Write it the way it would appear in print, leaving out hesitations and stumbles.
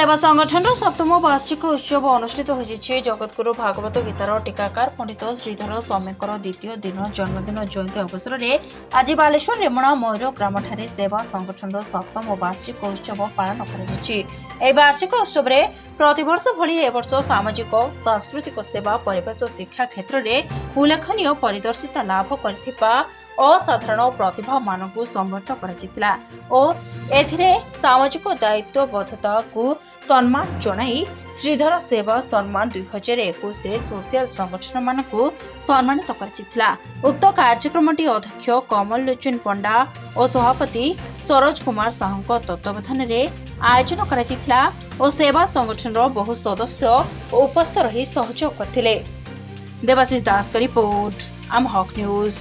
सेवा संगठन सप्तम वार्षिक उत्सव अनुष्ठित होइछि। जगतगुरु भागवत गीतार टीकाकार पंडित श्रीधर स्वामीकर द्वितीय दिन जन्मदिन जयंती अवसर में आज बालेश्वर रेमुणा मयूर ग्राम सेवा संगठन सप्तम वार्षिक उत्सव पालन कर वार्षिक उत्सव में प्रतिवर्ष भली ए वर्ष सामाजिक सांस्कृतिक सेवा परिवेश शिक्षा क्षेत्र में उल्लेखनीय परिदर्शिता लाभ करथिबा असाधारण प्रतिभा मानकु समर्थ कराजितला और एथिरे सामाजिक दायित्वबद्धता को सम्मान जणाई श्रीधर सेवा सम्मान 2021 रे सोशल संगठन मानकु सम्मानित कराजितला। उक्त कार्यक्रमटी अध्यक्ष कमल लोचन पंडा और सभापति सरोज कुमार साहू तत्वावधान रे आयोजन कराजितला और सेवा संगठन रो बहु सदस्य उपस्थित रही सहयोग करथिले। देवाशीष दास का रिपोर्ट, आम हक न्यूज।